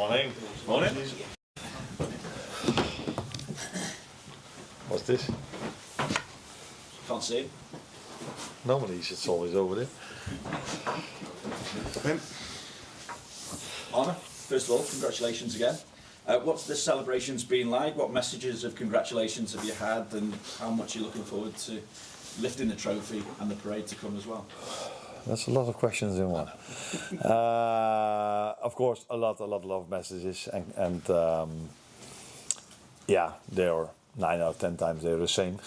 Morning. Morning. What's this? Can't see it. Normally it's always over there. Arne, first of all, congratulations again. What's the celebrations been like? What messages of congratulations have you had, and how much are you looking forward to lifting the trophy and the parade to come as well? That's a lot of questions in one. Of course, a lot of messages, and yeah, they are 9 out of 10 times they're the same.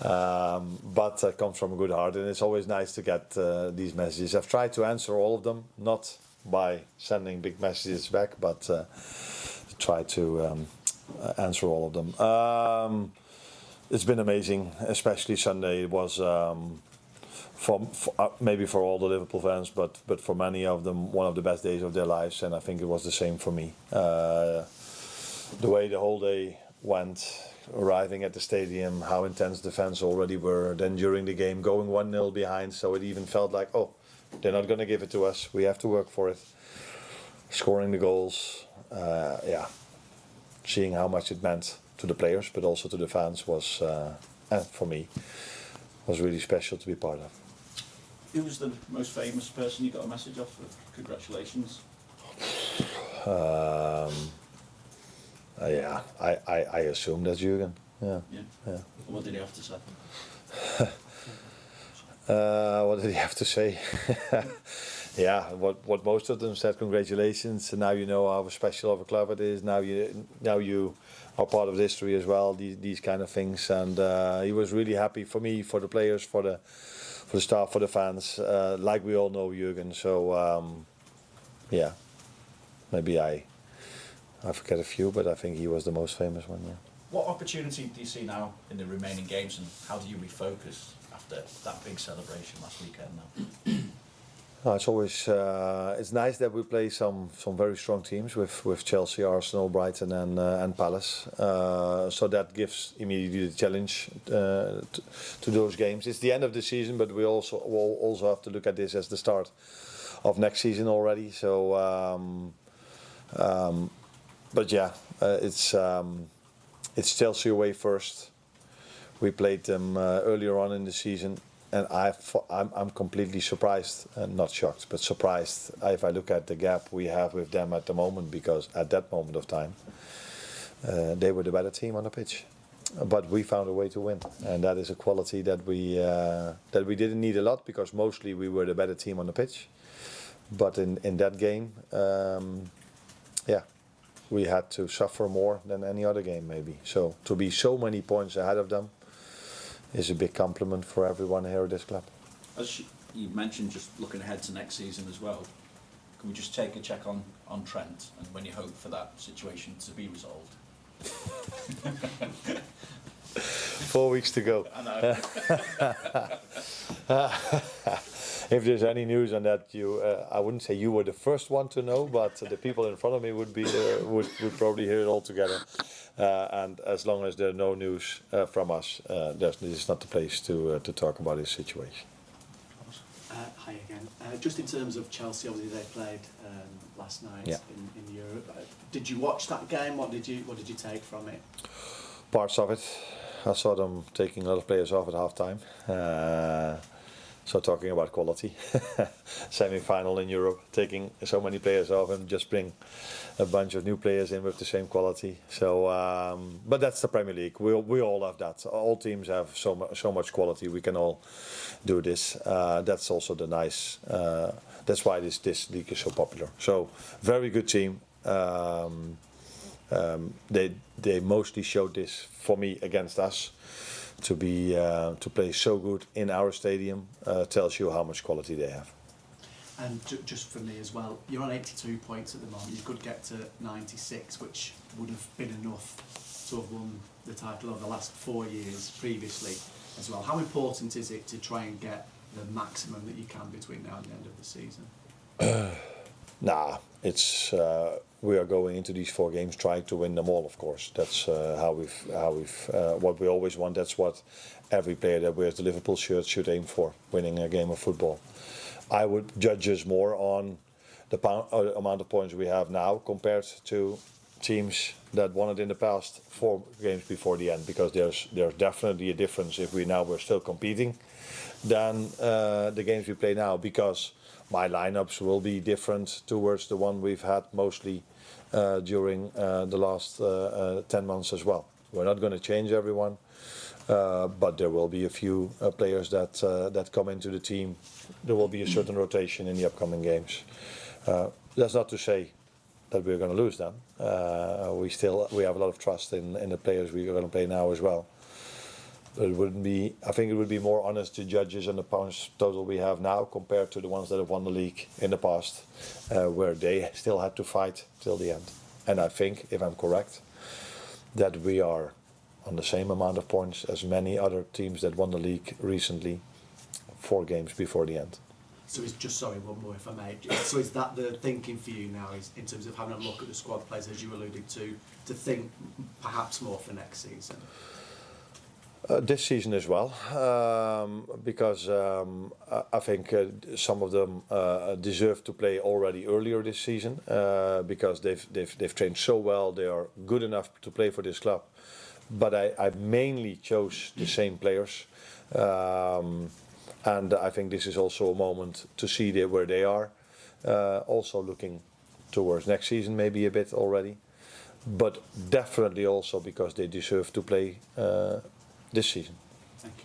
But it comes from a good heart, and it's always nice to get these messages. I've tried to answer all of them, not by sending big messages back, but try to answer all of them. It's been amazing, especially Sunday. It was maybe for all the Liverpool fans, but for many of them, one of the best days of their lives, and I think it was the same for me. The way the whole day went, arriving at the stadium, how intense the fans already were, then during the game going 1-0 behind, so it even felt like, oh, they're not going to give it to us, we have to work for it. Scoring the goals, yeah, seeing how much it meant to the players, but also to the fans was, and for me, was really special to be part of. Who was the most famous person you got a message off of? Congratulations. Yeah, I assume that's Jurgen. Yeah. What did he have to say? What did he have to say? Yeah, what most of them said, congratulations. Now you know how special of a club it is. Now you are part of the history as well. These kind of things, and he was really happy for me, for the players, for the staff, for the fans. Like we all know Jurgen, so yeah, maybe I forget a few, but I think he was the most famous one. Yeah. What opportunity do you see now in the remaining games, and how do you refocus after that big celebration last weekend now? It's always it's nice that we play some very strong teams with Chelsea, Arsenal, Brighton, and Palace. So that gives immediately the challenge to those games. It's the end of the season, but we'll also have to look at this as the start of next season already. So, but yeah, it's Chelsea away first. We played them earlier on in the season. And I'm completely surprised, not shocked, but surprised if I look at the gap we have with them at the moment, because at that moment of time, they were the better team on the pitch. But we found a way to win, and that is a quality that we didn't need a lot, because mostly we were the better team on the pitch. But in that game, yeah, we had to suffer more than any other game maybe. So to be so many points ahead of them is a big compliment for everyone here at this club. As you mentioned, just looking ahead to next season as well, can we just take a check on Trent and when you hope for that situation to be resolved? 4 weeks to go. I know. If there's any news on that, I wouldn't say you were the first one to know, but the people in front of me would would probably hear it all together. And as long as there's no news from us, this is not the place to talk about this situation. Hi again. Just in terms of Chelsea, obviously they played last night in Europe. Did you watch that game? What did you take from it? Parts of it. I saw them taking a lot of players off at half time. So talking about quality, semi-final in Europe, taking so many players off and just bring a bunch of new players in with the same quality. So, but that's the Premier League. We all have that. All teams have so much quality. We can all do this. That's also the nice. That's why this league is so popular. So very good team. They mostly showed this for me against us. To play so good in our stadium tells you how much quality they have. And just for me as well, you're on 82 points at the moment. You could get to 96, which would have been enough to have won the title over the last 4 years previously as well. How important is it to try and get the maximum that you can between now and the end of the season? Nah, it's we are going into these 4 games trying to win them all. Of course, that's how we've what we always want. That's what every player that wears the Liverpool shirt should aim for: winning a game of football. I would judge us more on amount of points we have now compared to teams that won it in the past 4 games before the end, because there's definitely a difference if we're still competing than the games we play now, because my lineups will be different towards the one we've had mostly during the last 10 months as well. We're not going to change everyone, but there will be a few players that come into the team. There will be a certain rotation in the upcoming games. That's not to say that we're going to lose them. We have a lot of trust in the players we're going to play now as well. But I think it would be more honest to judges on the points total we have now compared to the ones that have won the league in the past, where they still had to fight till the end. And I think, if I'm correct, that we are on the same amount of points as many other teams that won the league recently, 4 games before the end. So it's just, sorry, one more if I may. So is that the thinking for you now, is in terms of having a look at the squad players, as you alluded to think perhaps more for next season? This season as well, because I think some of them deserve to play already earlier this season, because they've trained so well. They are good enough to play for this club. But I mainly chose the same players, and I think this is also a moment to see where they are. Also looking towards next season, maybe a bit already, but definitely also because they deserve to play this season. Thank you.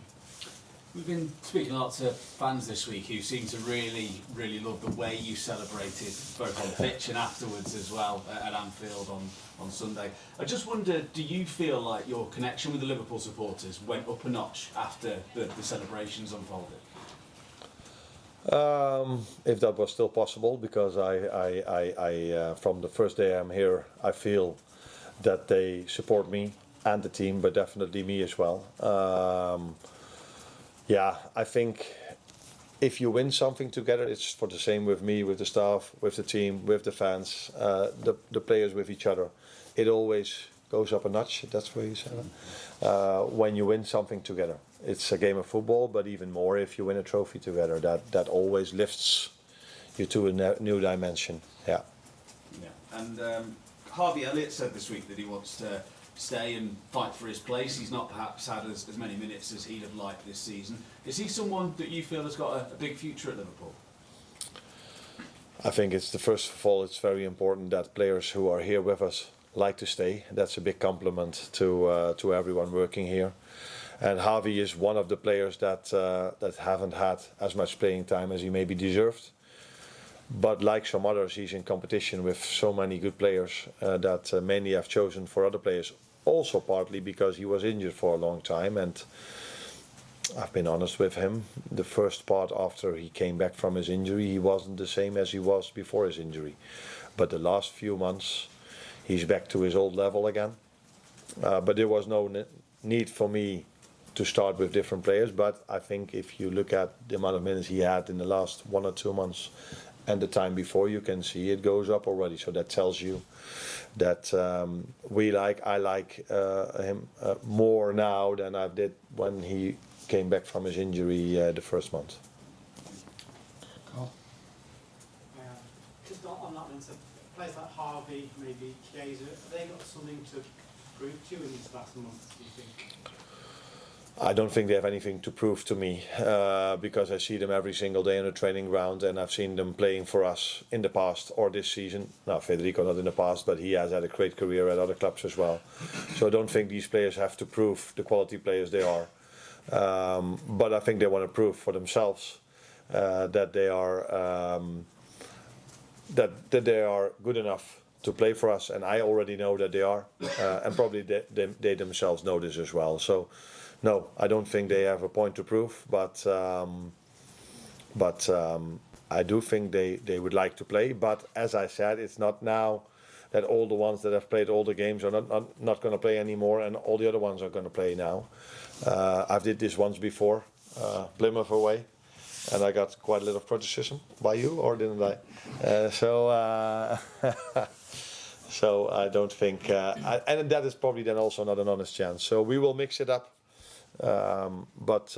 We've been speaking a lot to fans this week who seem to really love the way you celebrated, both on the pitch and afterwards as well at Anfield on Sunday. I just wonder, do you feel like your connection with the Liverpool supporters went up a notch after the celebrations unfolded? If that was still possible, because I from the first day I'm here, I feel that they support me and the team, but definitely me as well. I think if you win something together, it's for the same with me, with the staff, with the team, with the fans, the players, with each other. It always goes up a notch. That's what you said. When you win something together, it's a game of football, but even more if you win a trophy together. That always lifts you to a new dimension. Yeah. Yeah. And Harvey Elliott said this week that he wants to stay and fight for his place. He's not perhaps had as many minutes as he'd have liked this season. Is he someone that you feel has got a big future at Liverpool? I think first of all, it's very important that players who are here with us like to stay. That's a big compliment to everyone working here. And Harvey is one of the players that haven't had as much playing time as he maybe deserved. But like some others, he's in competition with so many good players that many have chosen for other players. Also partly because he was injured for a long time, and I've been honest with him. The first part after he came back from his injury, he wasn't the same as he was before his injury. But the last few months, he's back to his old level again. But there was no need for me to start with different players. But I think if you look at the amount of minutes he had in the last 1 or 2 months and the time before, you can see it goes up already. So that tells you that I like him more now than I did when he came back from his injury the first month. Cool. Just on that one, so players like Harvey, maybe Chiesa, have they got something to prove to you in these last months, do you think? I don't think they have anything to prove to me, because I see them every single day on the training ground, and I've seen them playing for us in the past or this season. Now, Federico not in the past, but he has had a great career at other clubs as well. So I don't think these players have to prove the quality players they are. But I think they want to prove for themselves that they are that they are good enough to play for us, and I already know that they are, and probably they themselves know this as well. So. No, I don't think they have a point to prove, but I do think they would like to play. But as I said, it's not now that all the ones that have played all the games are not going to play anymore, and all the other ones are going to play now. I've did this once before, Plymouth away, and I got quite a lot of criticism by you, or didn't I? So I don't think, and that is probably then also not an honest chance. So we will mix it up. But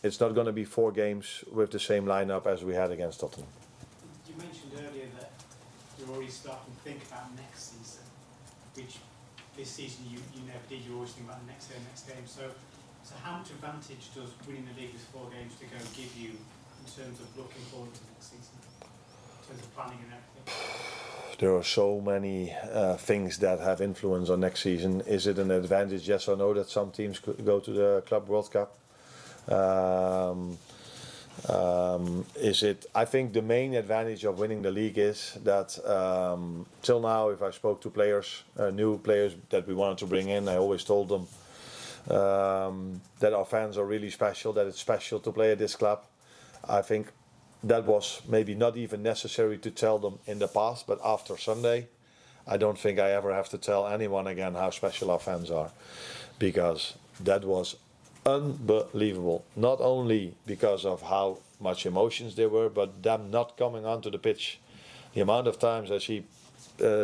it's not going to be 4 games with the same lineup as we had against Tottenham. You mentioned earlier start and think about next season, which this season you never did. You always think about the next game. So how much advantage does winning the league with 4 games to go give you in terms of looking forward to next season, in terms of planning and everything? There are so many things that have influence on next season. Is it an advantage, yes or no, that some teams could go to the Club World Cup? Is it? I think the main advantage of winning the league is that till now, if I spoke to players, new players that we wanted to bring in, I always told them that our fans are really special, that it's special to play at this club. I think that was maybe not even necessary to tell them in the past, but after Sunday, I don't think I ever have to tell anyone again how special our fans are, because that was unbelievable. Not only because of how much emotions there were, but them not coming onto the pitch. The amount of times I see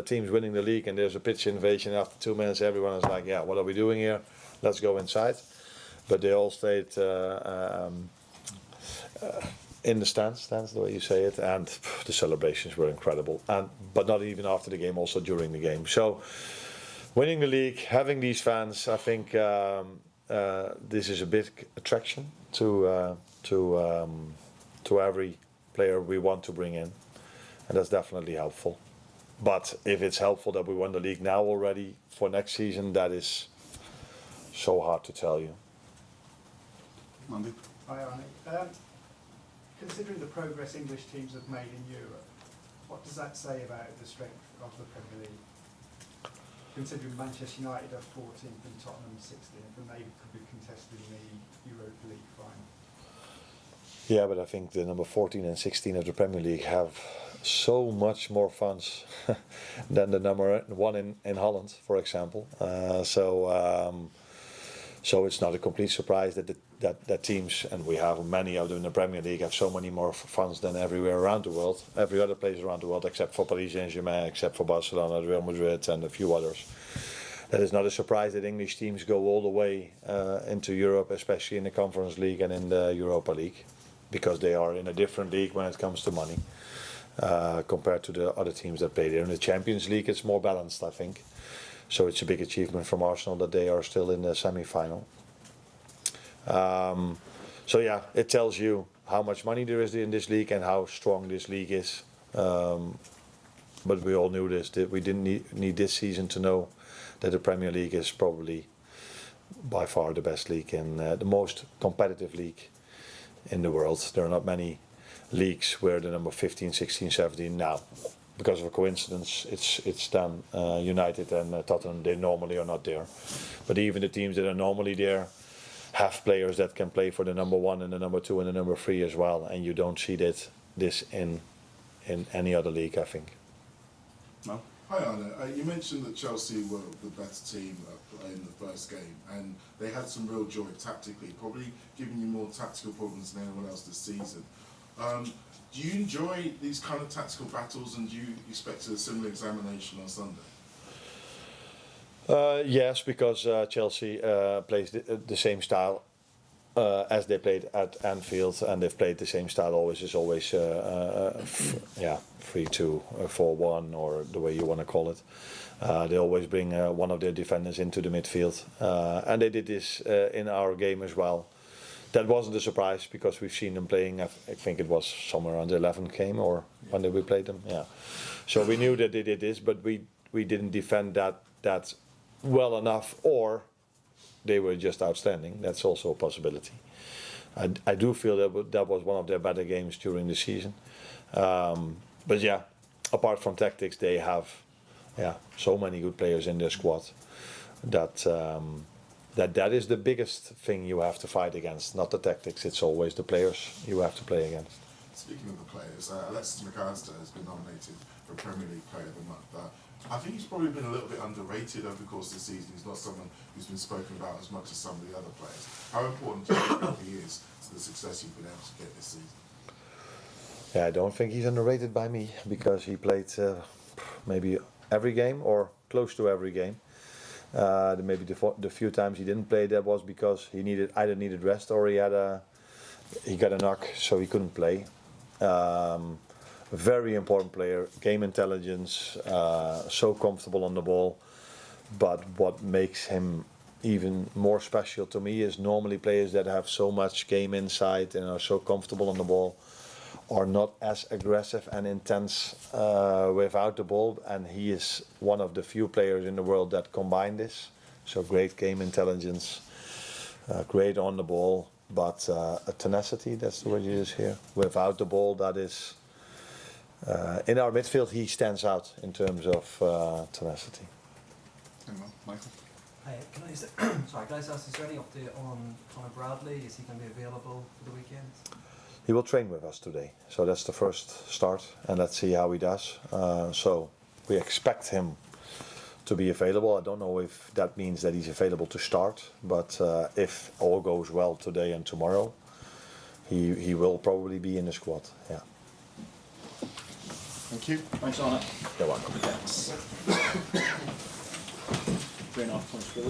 teams winning the league and there's a pitch invasion after 2 minutes, everyone is like, yeah, what are we doing here? Let's go inside. But they all stayed in the stands, the way you say it, and the celebrations were incredible. But not even after the game, also during the game. So winning the league, having these fans, I think this is a big attraction to every player we want to bring in, and that's definitely helpful. But if it's helpful that we won the league now already for next season, that is so hard to tell you. Mandy. Hi, Arne. Considering the progress English teams have made in Europe, what does that say about the strength of the Premier League? Considering Manchester United are 14th and Tottenham 16th, and they could be contesting the Europa League final. Yeah, but I think the number 14 and 16 of the Premier League have so much more funds than the number 1 in Holland, for example. So it's not a complete surprise that teams, and we have many of them in the Premier League, have so many more funds than everywhere around the world, every other place around the world, except for Paris Saint-Germain, except for Barcelona, Real Madrid, and a few others. That is not a surprise that English teams go all the way into Europe, especially in the Conference League and in the Europa League, because they are in a different league when it comes to money compared to the other teams that play there. In the Champions League, it's more balanced, I think. So it's a big achievement from Arsenal that they are still in the semi-final. So yeah, it tells you how much money there is in this league and how strong this league is. But we all knew this, that we didn't need this season to know that the Premier League is probably by far the best league and the most competitive league in the world. There are not many leagues where the number 15, 16, 17 now. Because of a coincidence, it's then United and Tottenham, they normally are not there. But even the teams that are normally there have players that can play for the number 1 and the number 2 and the number 3 as well. And you don't see this in any other league, I think. No? Hi Arne, you mentioned that Chelsea were the better team in the first game, and they had some real joy tactically, probably giving you more tactical problems than anyone else this season. Do you enjoy these kind of tactical battles, and do you expect a similar examination on Sunday? Yes, because Chelsea plays the same style as they played at Anfield, and they've played the same style always. It's always 3-2, 4-1, or the way you want to call it. They always bring one of their defenders into the midfield, and they did this in our game as well. That wasn't a surprise because we've seen them playing. I think it was somewhere around the 11th game, or when did we play them? Yeah. So we knew that they did this, but we didn't defend that well enough, or they were just outstanding. That's also a possibility. I do feel that was one of their better games during the season. But yeah, apart from tactics, they have so many good players in their squad that is the biggest thing you have to fight against, not the tactics. It's always the players you have to play against. Speaking of the players, Alexis Sanchez has been nominated for Premier League Player of the Month. I think he's probably been a little bit underrated over the course of the season. He's not someone who's been spoken about as much as some of the other players. How important do you think he is to the success you've been able to get this season? Yeah, I don't think he's underrated by me, because he played maybe every game or close to every game. Maybe the few times he didn't play, that was because he either needed rest or he got a knock, so he couldn't play. Very important player, game intelligence, so comfortable on the ball. But what makes him even more special to me is normally players that have so much game insight and are so comfortable on the ball are not as aggressive and intense without the ball, and he is one of the few players in the world that combine this. So great game intelligence, great on the ball, but a tenacity, that's the word you use here. Without the ball, that is, in our midfield he stands out in terms of tenacity. Michael? Hi, can I just, sorry, can I just ask, is there any update on Conor Bradley? Is he going to be available for the weekend? He will train with us today, so that's the first start, and let's see how he does. So we expect him to be available. I don't know if that means that he's available to start, but if all goes well today and tomorrow, he will probably be in the squad. Yeah. Thank you. Thanks, Arne. You're welcome. 3.5 points for